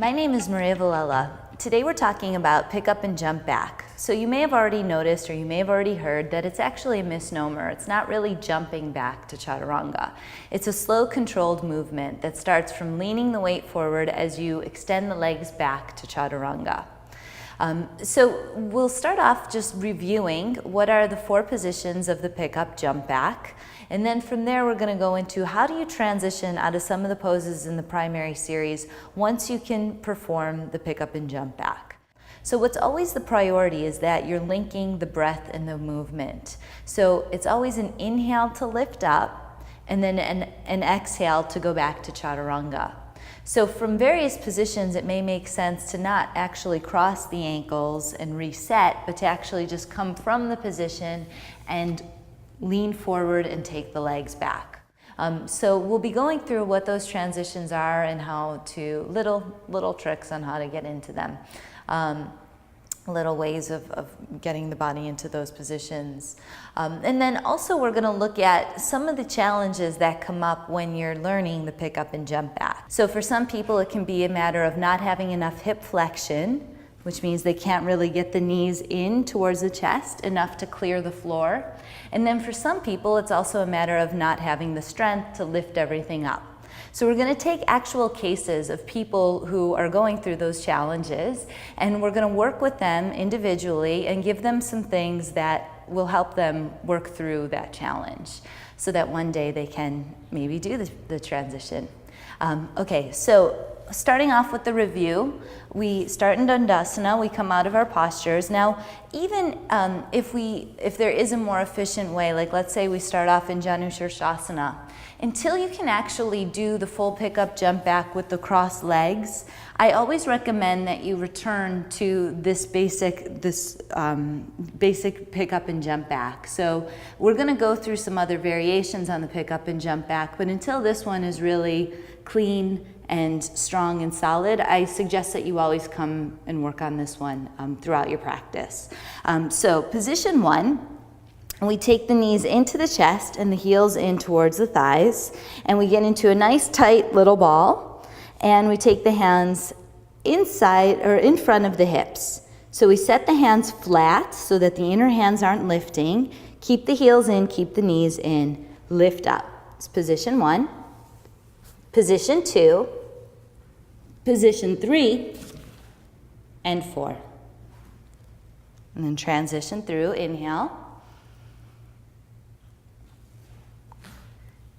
My name is Maria Villella. Today we're talking about pick up and jump back. So you may have already noticed or you may have already heard that it's actually a misnomer. It's not really jumping back to chaturanga. It's a slow controlled movement that starts from leaning the weight forward as you extend the legs back to chaturanga. So we'll start off just reviewing what are the 4 positions of the pick up jump back. And then from there, we're going to go into how do you transition out of some of the poses in the primary series once you can perform the pick up and jump back. So what's always the priority is that you're linking the breath and the movement. So it's always an inhale to lift up and then an exhale to go back to chaturanga. So from various positions, it may make sense to not actually cross the ankles and reset, but to actually just come from the position and lean forward and take the legs back. So we'll be going through what those transitions are and how to, little tricks on how to get into them. Little ways of getting the body into those positions. And then also we're going to look at some of the challenges that come up when you're learning the pick up and jump back. So for some people it can be a matter of not having enough hip flexion, which means they can't really get the knees in towards the chest enough to clear the floor. And then for some people, it's also a matter of not having the strength to lift everything up. So we're going to take actual cases of people who are going through those challenges, and we're going to work with them individually and give them some things that will help them work through that challenge so that one day they can maybe do the transition. Okay, so starting off with the review, we start in Dandasana, we come out of our postures. Now, even if there is a more efficient way, like let's say we start off in Janushirshasana, until you can actually do the full pick-up jump back with the crossed legs, I always recommend that you return to this basic pick-up and jump back. So we're going to go through some other variations on the pick-up and jump back, but until this one is really clean and strong and solid, I suggest that you always come and work on this one throughout your practice. So position 1, we take the knees into the chest and the heels in towards the thighs, and we get into a nice tight little ball, and we take the hands inside or in front of the hips. So we set the hands flat so that the inner hands aren't lifting. Keep the heels in, keep the knees in, lift up. It's position 1. Position 2, position 3, and 4. And then transition through, inhale.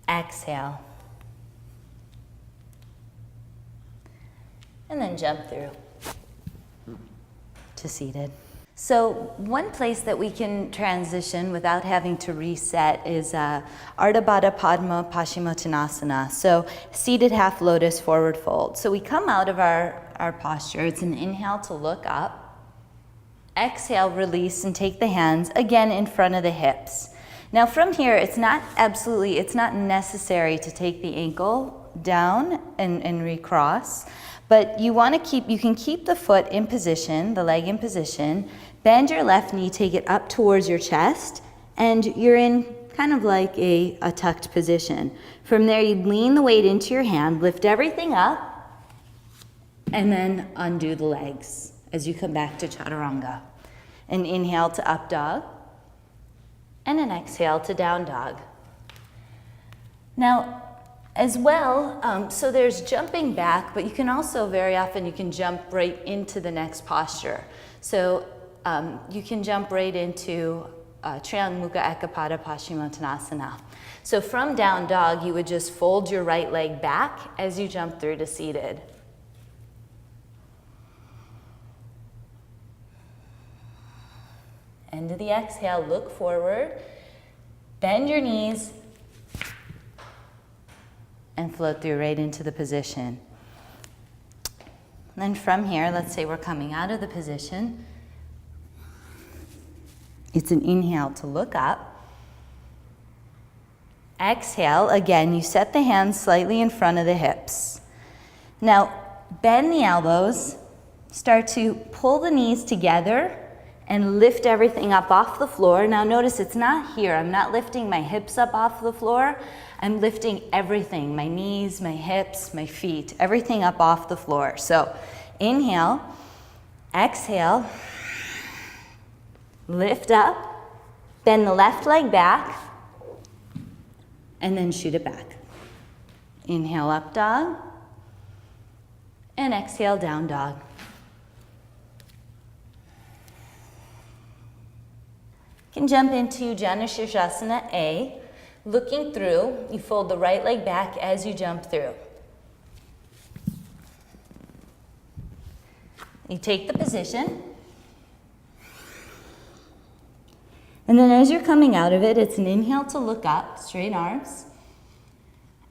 Exhale. And then jump through to seated. So one place that we can transition without having to reset is Ardha Baddha Padma Paschimottanasana. So seated half lotus forward fold. So we come out of our posture. It's an inhale to look up. Exhale, release, and take the hands again in front of the hips. Now from here, it's not necessary to take the ankle down and recross, but you can keep the foot in position, the leg in position, bend your left knee, take it up towards your chest, and you're in kind of like a tucked position. From there, you lean the weight into your hand, lift everything up, and then undo the legs as you come back to chaturanga. An inhale to up dog, and an exhale to down dog. Now, as well, so there's jumping back, but you can also very often you can jump right into the next posture. So you can jump right into Triangmukha Ekapada Paschimottanasana. So from down dog, you would just fold your right leg back as you jump through to seated. End of the exhale, look forward, bend your knees, and float through right into the position. And then from here, let's say we're coming out of the position. It's an inhale to look up. Exhale, again, you set the hands slightly in front of the hips. Now, bend the elbows, start to pull the knees together, and lift everything up off the floor. Now notice it's not here. I'm not lifting my hips up off the floor. I'm lifting everything, my knees, my hips, my feet, everything up off the floor. So Inhale, exhale, lift up, bend the left leg back, and then shoot it back. Inhale, up dog, and exhale, down dog. You can jump into Janu Shirshasana A. Looking through, you fold the right leg back as you jump through. You take the position. And then as you're coming out of it, it's an inhale to look up, straight arms.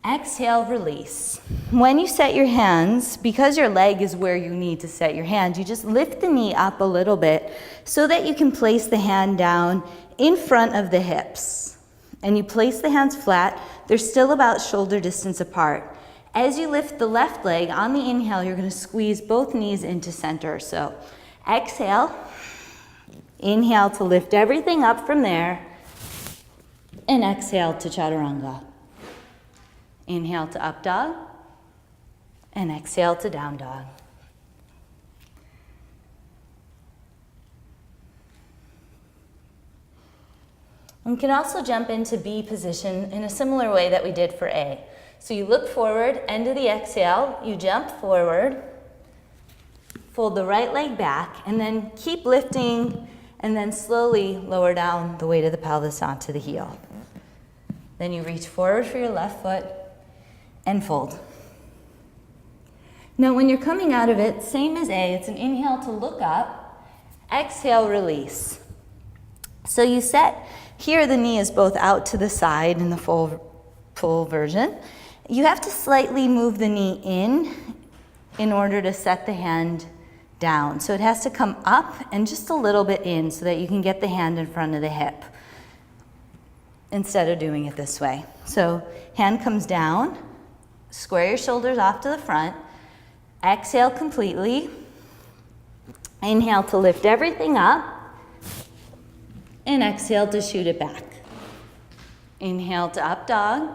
Exhale, release. When you set your hands, because your leg is where you need to set your hands, you just lift the knee up a little bit so that you can place the hand down in front of the hips. And you place the hands flat. They're still about shoulder distance apart. As you lift the left leg, on the inhale, you're going to squeeze both knees into center. So exhale, inhale to lift everything up from there, and exhale to chaturanga. Inhale to up dog, and exhale to down dog. We can also jump into B position in a similar way that we did for A. So you look forward, end of the exhale, you jump forward, fold the right leg back, and then keep lifting, and then slowly lower down the weight of the pelvis onto the heel. Then you reach forward for your left foot and fold. Now when you're coming out of it, same as A, it's an inhale to look up, exhale, release. So you set, here the knee is both out to the side in the full version. You have to slightly move the knee in order to set the hand down. So it has to come up and just a little bit in so that you can get the hand in front of the hip instead of doing it this way. So hand comes down, square your shoulders off to the front, exhale completely, inhale to lift everything up, and exhale to shoot it back. Inhale to up dog,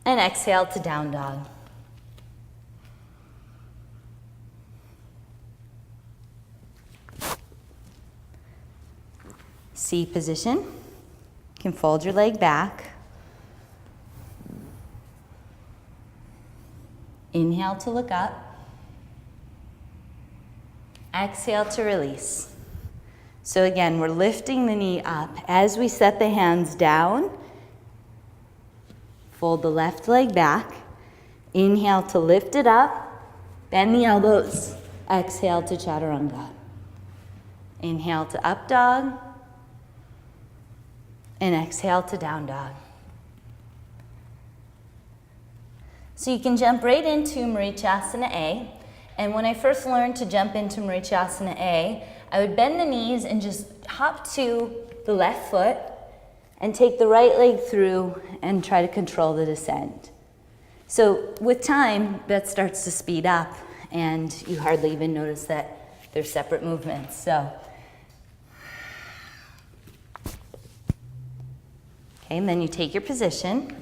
and exhale to down dog. C position. You can fold your leg back. Inhale to look up. Exhale to release. So again, we're lifting the knee up. As we set the hands down, fold the left leg back. Inhale to lift it up. Bend the elbows. Exhale to chaturanga. Inhale to up dog. And exhale to down dog. So you can jump right into Marichasana A. And when I first learned to jump into Marichasana A, I would bend the knees and just hop to the left foot and take the right leg through and try to control the descent. So with time, that starts to speed up and you hardly even notice that they're separate movements. So, okay, and then you take your position.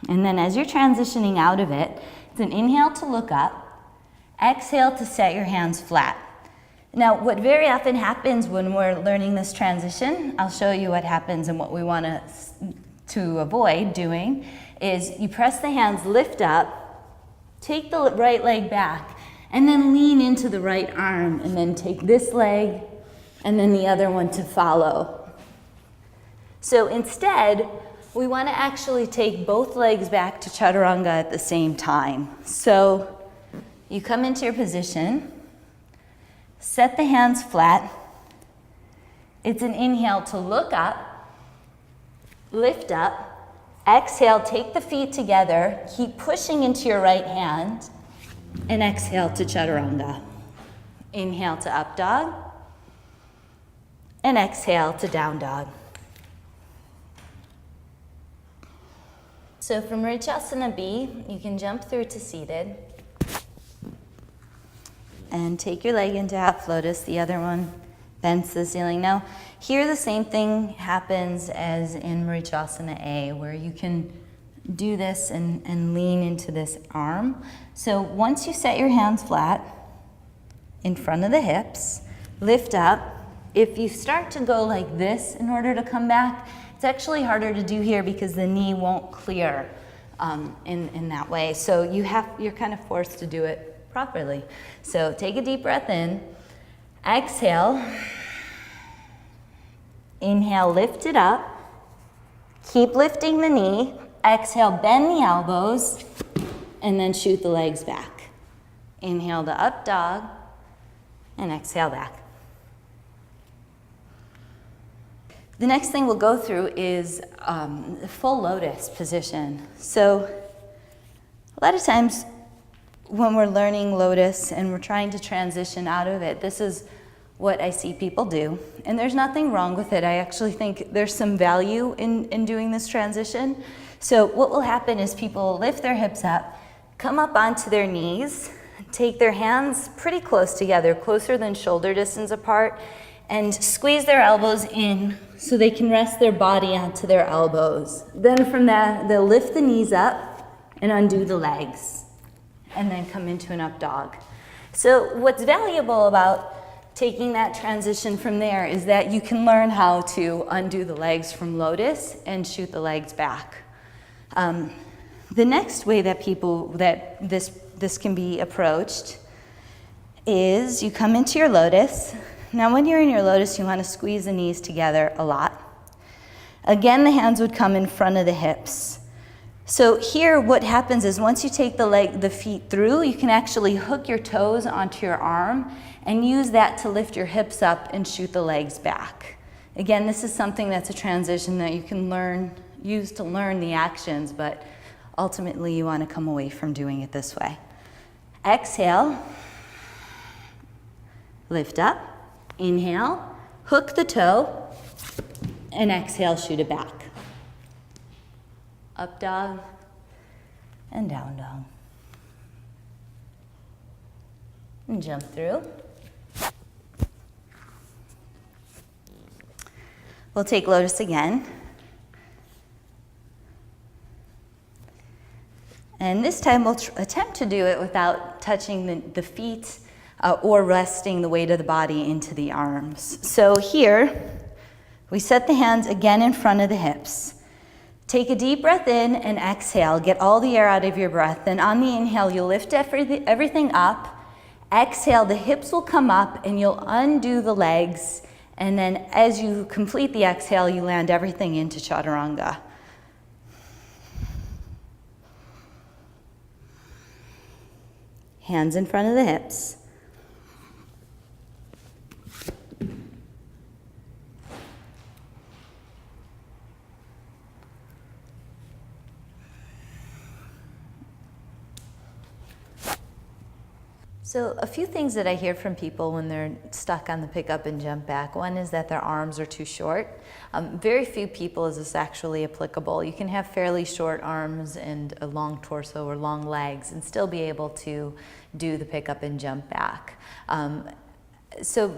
And then as you're transitioning out of it, it's an inhale to look up, exhale to set your hands flat. Now, what very often happens when we're learning this transition, I'll show you what happens and what we want to avoid doing, is you press the hands, lift up, take the right leg back, and then lean into the right arm, and then take this leg, and then the other one to follow. So instead, we want to actually take both legs back to chaturanga at the same time. So you come into your position, set the hands flat. It's an inhale to look up, lift up, exhale, take the feet together, keep pushing into your right hand, and exhale to chaturanga. Inhale to up dog, and exhale to down dog. So from Marichasana B, you can jump through to seated. And take your leg into half lotus, the other one bends to the ceiling. Now, here the same thing happens as in Marichasana A, where you can do this and lean into this arm. So once you set your hands flat in front of the hips, lift up. If you start to go like this in order to come back, it's actually harder to do here because the knee won't clear in that way. So you're kind of forced to do it properly. So take a deep breath in, exhale, inhale, lift it up, keep lifting the knee, exhale, bend the elbows, and then shoot the legs back. Inhale to up dog, and exhale back. The next thing we'll go through is the full lotus position. So a lot of times when we're learning lotus and we're trying to transition out of it, this is what I see people do. And there's nothing wrong with it. I actually think there's some value in doing this transition. So what will happen is people lift their hips up, come up onto their knees, take their hands pretty close together, closer than shoulder distance apart, and squeeze their elbows in so they can rest their body onto their elbows. Then from that, they'll lift the knees up and undo the legs, and then come into an up dog. So what's valuable about taking that transition from there is that you can learn how to undo the legs from lotus and shoot the legs back. The next way that this can be approached is you come into your lotus. Now when you're in your lotus, you want to squeeze the knees together a lot. Again, the hands would come in front of the hips. So here what happens is once you take the feet through, you can actually hook your toes onto your arm and use that to lift your hips up and shoot the legs back. Again, this is something that's a transition that you can use to learn the actions, but ultimately you want to come away from doing it this way. Exhale, lift up, inhale, hook the toe, and exhale, shoot it back. Up dog and down dog. And jump through. We'll take lotus again. And this time we'll attempt to do it without touching the feet or resting the weight of the body into the arms. So here, we set the hands again in front of the hips. Take a deep breath in and exhale. Get all the air out of your breath. Then on the inhale, you'll lift everything up. Exhale, the hips will come up and you'll undo the legs. And then as you complete the exhale, you land everything into chaturanga. Hands in front of the hips. So a few things that I hear from people when they're stuck on the pick up and jump back. One is that their arms are too short. Very few people is this actually applicable. You can have fairly short arms and a long torso or long legs and still be able to do the pick up and jump back. So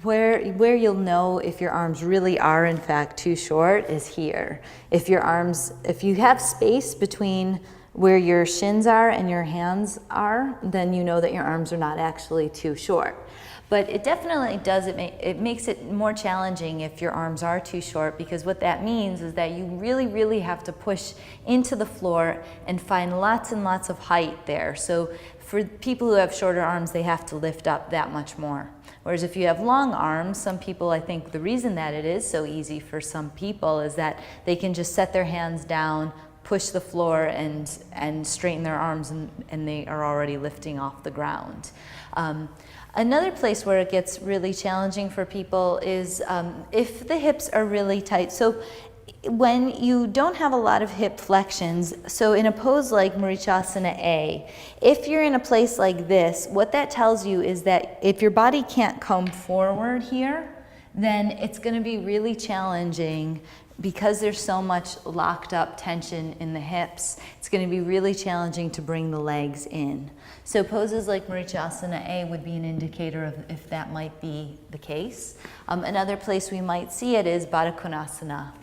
where you'll know if your arms really are in fact too short is here. If you have space between where your shins are and your hands are, then you know that your arms are not actually too short. But it definitely does, it makes it more challenging if your arms are too short, because what that means is that you really, really have to push into the floor and find lots and lots of height there. So for people who have shorter arms, they have to lift up that much more. Whereas if you have long arms, some people, I think the reason that it is so easy for some people is that they can just set their hands down, push the floor and straighten their arms, and they are already lifting off the ground. Another place where it gets really challenging for people is if the hips are really tight. So when you don't have a lot of hip flexions, so in a pose like Marichasana A, if you're in a place like this, what that tells you is that if your body can't come forward here, then it's going to be really challenging. Because there's so much locked up tension in the hips, it's going to be really challenging to bring the legs in. So poses like Marichasana A would be an indicator of if that might be the case. Another place we might see it is Baddha Konasana.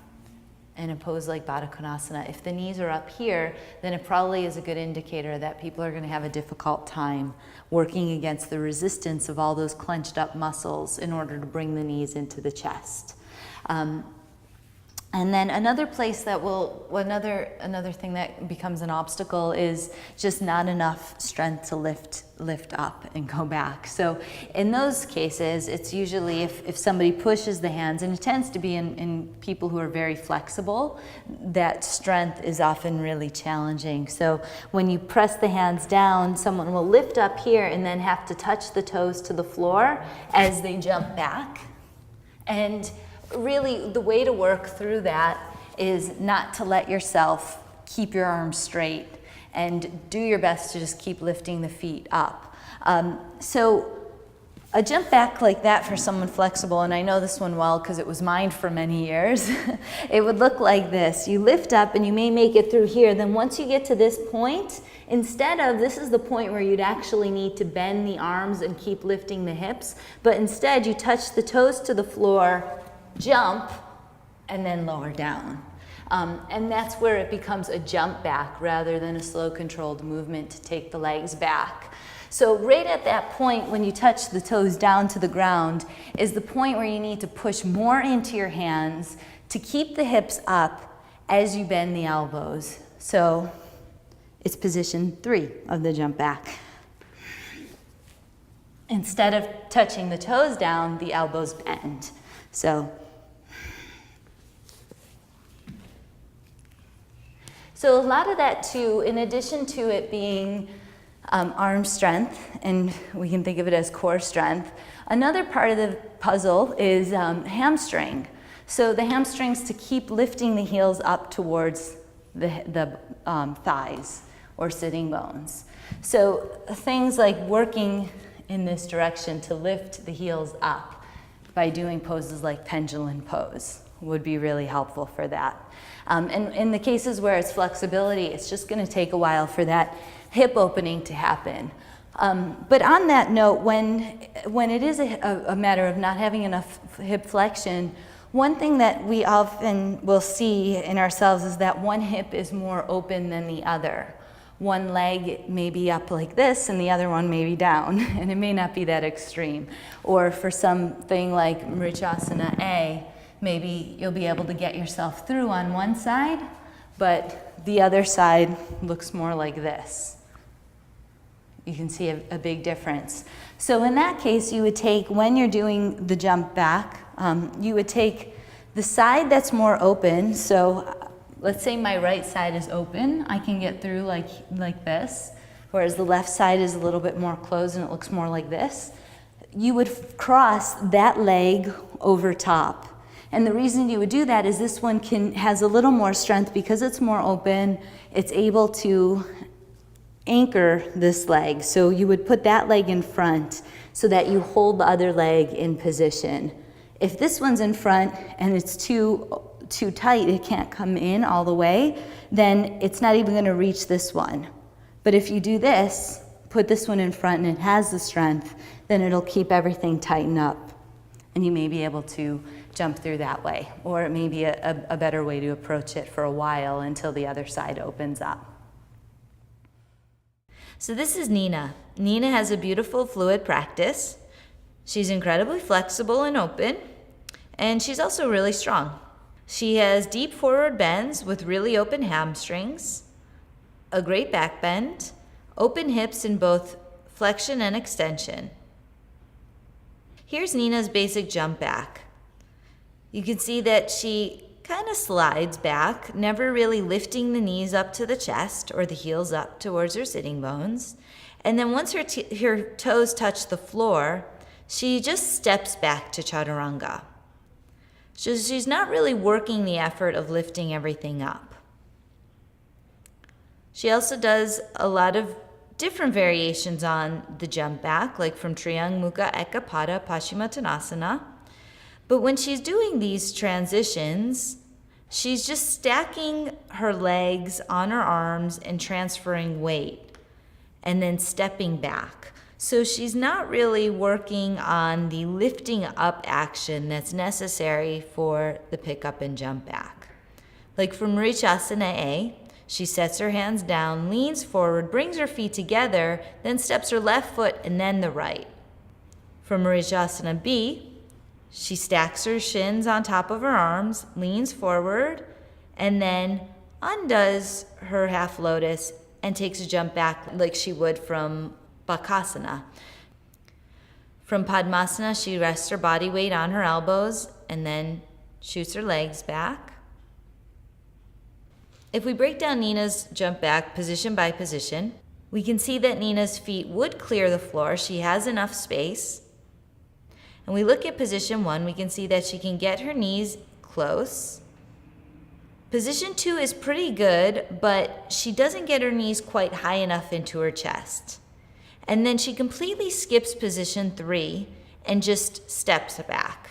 in a pose like Baddha Konasana. If the knees are up here, then it probably is a good indicator that people are going to have a difficult time working against the resistance of all those clenched up muscles in order to bring the knees into the chest. And then another place that another thing that becomes an obstacle is just not enough strength to lift up and go back. So in those cases, it's usually if somebody pushes the hands, and it tends to be in people who are very flexible, that strength is often really challenging. So when you press the hands down, someone will lift up here and then have to touch the toes to the floor as they jump back. And really, the way to work through that is not to let yourself keep your arms straight and do your best to just keep lifting the feet up. So a jump back like that for someone flexible, and I know this one well because it was mine for many years, it would look like this. You lift up and you may make it through here. Then once you get to this point, instead of, this is the point where you'd actually need to bend the arms and keep lifting the hips, but instead you touch the toes to the floor, jump, and then lower down. And that's where it becomes a jump back rather than a slow controlled movement to take the legs back. So right at that point when you touch the toes down to the ground is the point where you need to push more into your hands to keep the hips up as you bend the elbows. So it's position 3 of the jump back. Instead of touching the toes down, the elbows bend. So a lot of that too, in addition to it being arm strength, and we can think of it as core strength, another part of the puzzle is hamstring. So the hamstrings to keep lifting the heels up towards the thighs or sitting bones. So things like working in this direction to lift the heels up by doing poses like pendulum pose would be really helpful for that. And in the cases where it's flexibility, it's just going to take a while for that hip opening to happen. But on that note, when it is a matter of not having enough hip flexion, one thing that we often will see in ourselves is that one hip is more open than the other. One leg may be up like this and the other one may be down, and it may not be that extreme. Or for something like Mrichasana A, maybe you'll be able to get yourself through on one side, but the other side looks more like this. You can see a big difference. So in that case, you would take, when you're doing the jump back, you would take the side that's more open. So let's say my right side is open. I can get through like this, whereas the left side is a little bit more closed and it looks more like this. You would cross that leg over top. And the reason you would do that is this one has a little more strength because it's more open. It's able to anchor this leg. So you would put that leg in front so that you hold the other leg in position. If this one's in front and it's too tight, it can't come in all the way, then it's not even going to reach this one. But if you do this, put this one in front and it has the strength, then it'll keep everything tightened up. And you may be able to jump through that way. Or it may be a better way to approach it for a while until the other side opens up. So this is Nina. Nina has a beautiful fluid practice. She's incredibly flexible and open, and she's also really strong. She has deep forward bends with really open hamstrings, a great back bend, open hips in both flexion and extension. Here's Nina's basic jump back. You can see that she kind of slides back, never really lifting the knees up to the chest or the heels up towards her sitting bones. And then once her toes touch the floor, she just steps back to chaturanga. So she's not really working the effort of lifting everything up. She also does a lot of different variations on the jump back, like from Triyang Mukha Ekapada Paschimottanasana. But when she's doing these transitions, she's just stacking her legs on her arms and transferring weight, and then stepping back. So she's not really working on the lifting up action that's necessary for the pick up and jump back. Like for Marichyasana A, she sets her hands down, leans forward, brings her feet together, then steps her left foot and then the right. For Marichyasana B, she stacks her shins on top of her arms, leans forward, and then undoes her half lotus and takes a jump back like she would from Bakasana. From Padmasana, she rests her body weight on her elbows and then shoots her legs back. If we break down Nina's jump back position by position, we can see that Nina's feet would clear the floor. She has enough space. And we look at position 1, we can see that she can get her knees close. Position 2 is pretty good, but she doesn't get her knees quite high enough into her chest. And then she completely skips position 3 and just steps back.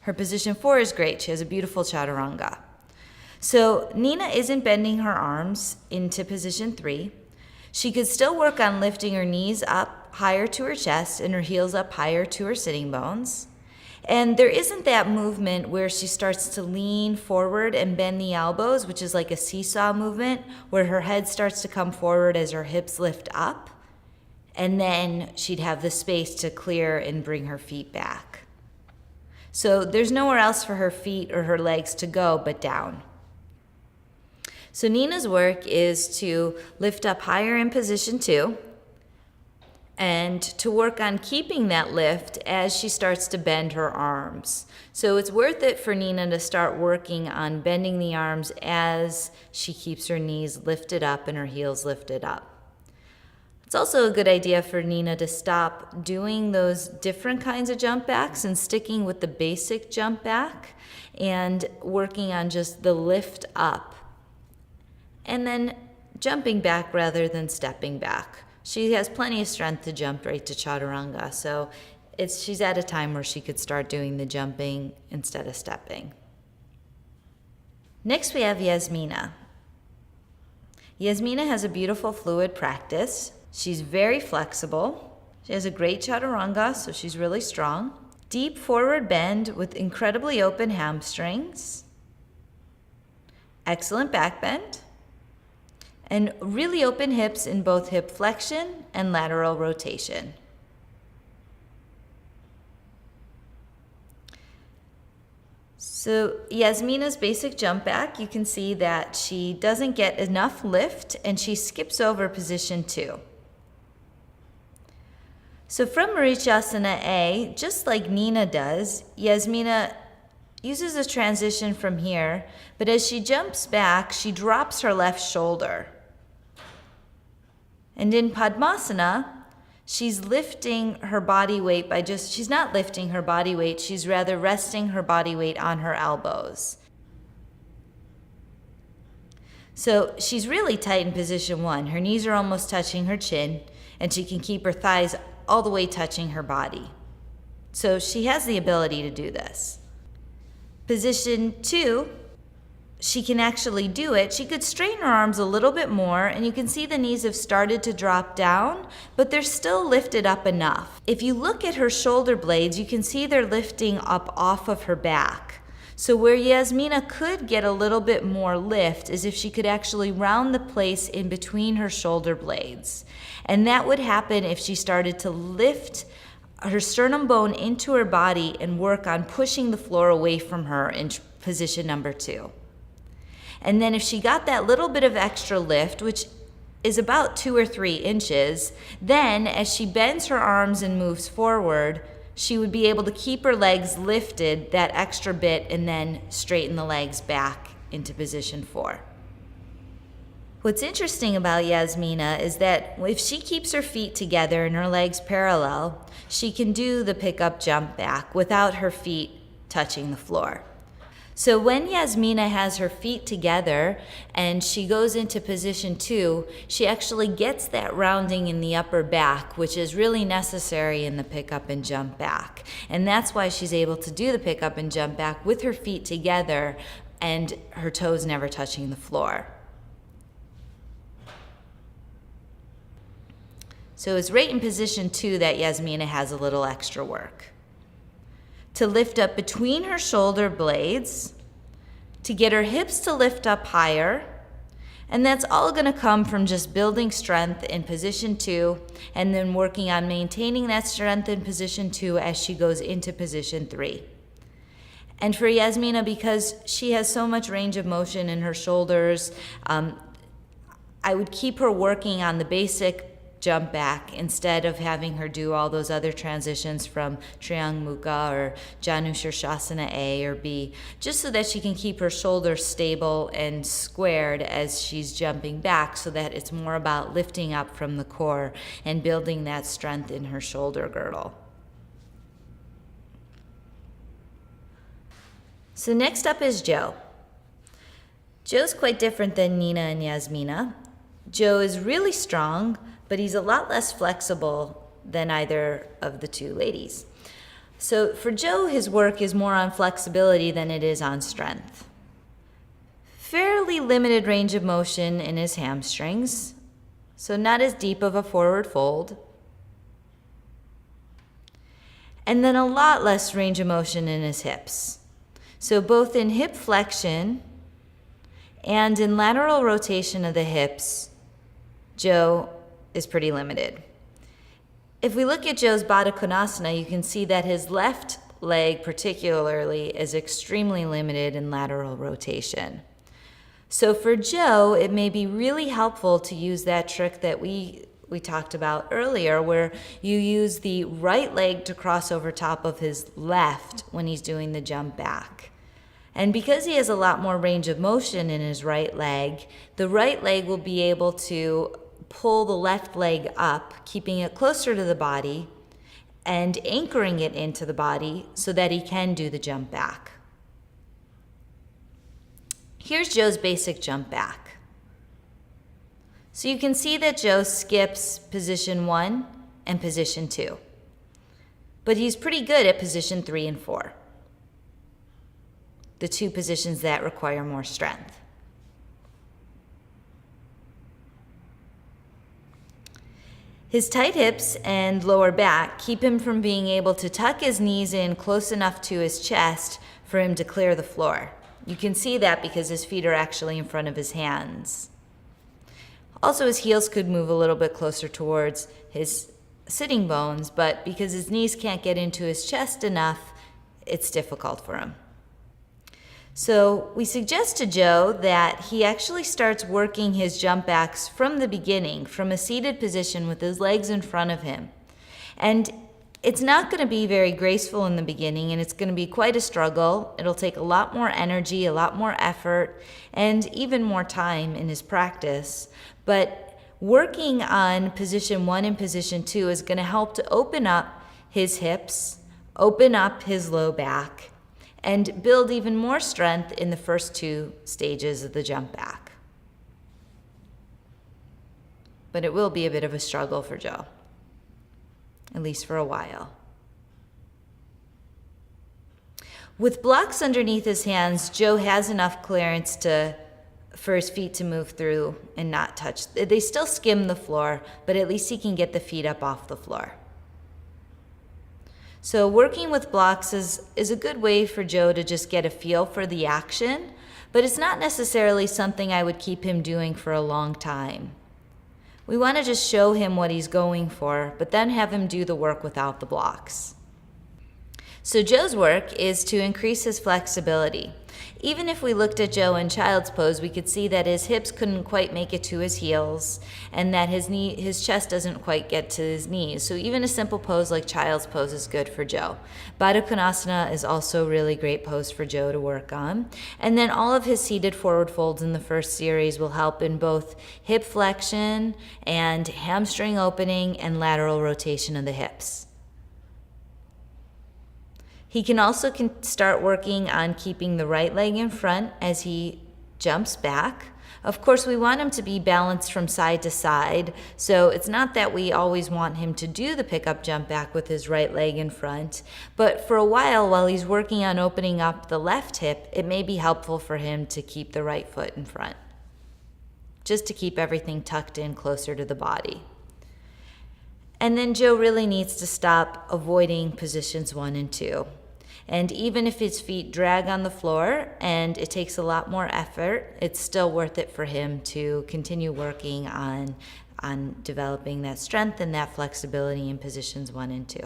Her position 4 is great. She has a beautiful chaturanga. So Nina isn't bending her arms into position 3. She could still work on lifting her knees up higher to her chest and her heels up higher to her sitting bones. And there isn't that movement where she starts to lean forward and bend the elbows, which is like a seesaw movement, where her head starts to come forward as her hips lift up. And then she'd have the space to clear and bring her feet back. So there's nowhere else for her feet or her legs to go but down. So Nina's work is to lift up higher in position 2 and to work on keeping that lift as she starts to bend her arms. So it's worth it for Nina to start working on bending the arms as she keeps her knees lifted up and her heels lifted up. It's also a good idea for Nina to stop doing those different kinds of jump backs and sticking with the basic jump back and working on just the lift up and then jumping back rather than stepping back. She has plenty of strength to jump right to chaturanga, so she's at a time where she could start doing the jumping instead of stepping. Next we have Yasmina. Yasmina has a beautiful fluid practice. She's very flexible. She has a great chaturanga, so she's really strong. Deep forward bend with incredibly open hamstrings. Excellent back bend. And really open hips in both hip flexion and lateral rotation. So Yasmina's basic jump back, you can see that she doesn't get enough lift and she skips over position 2. So from Marichyasana A, just like Nina does, Yasmina uses a transition from here, but as she jumps back, she drops her left shoulder. And in Padmasana, she's lifting her body weight she's not lifting her body weight, she's rather resting her body weight on her elbows. So she's really tight in position 1. Her knees are almost touching her chin, and she can keep her thighs all the way touching her body. So she has the ability to do this. Position 2, she can actually do it. She could straighten her arms a little bit more, and you can see the knees have started to drop down, but they're still lifted up enough. If you look at her shoulder blades, you can see they're lifting up off of her back. So where Yasmina could get a little bit more lift is if she could actually round the place in between her shoulder blades. And that would happen if she started to lift her sternum bone into her body and work on pushing the floor away from her in position number 2. And then if she got that little bit of extra lift, which is about 2 or 3 inches, then as she bends her arms and moves forward, she would be able to keep her legs lifted that extra bit and then straighten the legs back into position 4. What's interesting about Yasmina is that if she keeps her feet together and her legs parallel, she can do the pickup jump back without her feet touching the floor. So when Yasmina has her feet together and she goes into position 2, she actually gets that rounding in the upper back, which is really necessary in the pickup and jump back. And that's why she's able to do the pickup and jump back with her feet together and her toes never touching the floor. So it's right in position 2 that Yasmina has a little extra work. To lift up between her shoulder blades, to get her hips to lift up higher. And that's all going to come from just building strength in position 2 and then working on maintaining that strength in position 2 as she goes into position 3. And for Yasmina, because she has so much range of motion in her shoulders, I would keep her working on the basic jump back instead of having her do all those other transitions from Triang Mukha or Janu Shirshasana A or B, just so that she can keep her shoulders stable and squared as she's jumping back, so that it's more about lifting up from the core and building that strength in her shoulder girdle. So next up is Joe. Joe's quite different than Nina and Yasmina. Joe is really strong, but he's a lot less flexible than either of the two ladies. So for Joe, his work is more on flexibility than it is on strength. Fairly limited range of motion in his hamstrings, so not as deep of a forward fold. And then a lot less range of motion in his hips. So both in hip flexion and in lateral rotation of the hips, Joe is pretty limited. If we look at Joe's Baddha Konasana, you can see that his left leg particularly is extremely limited in lateral rotation. So for Joe, it may be really helpful to use that trick that we talked about earlier, where you use the right leg to cross over top of his left when he's doing the jump back. And because he has a lot more range of motion in his right leg, the right leg will be able to pull the left leg up, keeping it closer to the body and anchoring it into the body so that he can do the jump back. Here's Joe's basic jump back. So you can see that Joe skips position 1 and position 2, but he's pretty good at position 3 and 4, the two positions that require more strength. His tight hips and lower back keep him from being able to tuck his knees in close enough to his chest for him to clear the floor. You can see that because his feet are actually in front of his hands. Also, his heels could move a little bit closer towards his sitting bones, but because his knees can't get into his chest enough, it's difficult for him. So we suggest to Joe that he actually starts working his jump backs from the beginning, from a seated position with his legs in front of him. And it's not going to be very graceful in the beginning, and it's going to be quite a struggle. It'll take a lot more energy, a lot more effort, and even more time in his practice. But working on position 1 and position 2 is going to help to open up his hips, open up his low back, and build even more strength in the first 2 stages of the jump back. But it will be a bit of a struggle for Joe, at least for a while. With blocks underneath his hands, Joe has enough clearance for his feet to move through and not touch. They still skim the floor, but at least he can get the feet up off the floor. So working with blocks is a good way for Joe to just get a feel for the action, but it's not necessarily something I would keep him doing for a long time. We want to just show him what he's going for, but then have him do the work without the blocks. So Joe's work is to increase his flexibility. Even if we looked at Joe in child's pose, we could see that his hips couldn't quite make it to his heels and that his chest doesn't quite get to his knees. So even a simple pose like child's pose is good for Joe. Baddha Konasana is also a really great pose for Joe to work on. And then all of his seated forward folds in the first series will help in both hip flexion and hamstring opening and lateral rotation of the hips. He can also start working on keeping the right leg in front as he jumps back. Of course, we want him to be balanced from side to side, so it's not that we always want him to do the pickup jump back with his right leg in front, but for a while he's working on opening up the left hip, it may be helpful for him to keep the right foot in front, just to keep everything tucked in closer to the body. And then Joe really needs to stop avoiding positions 1 and 2. And even if his feet drag on the floor and it takes a lot more effort, it's still worth it for him to continue working on developing that strength and that flexibility in positions 1 and 2.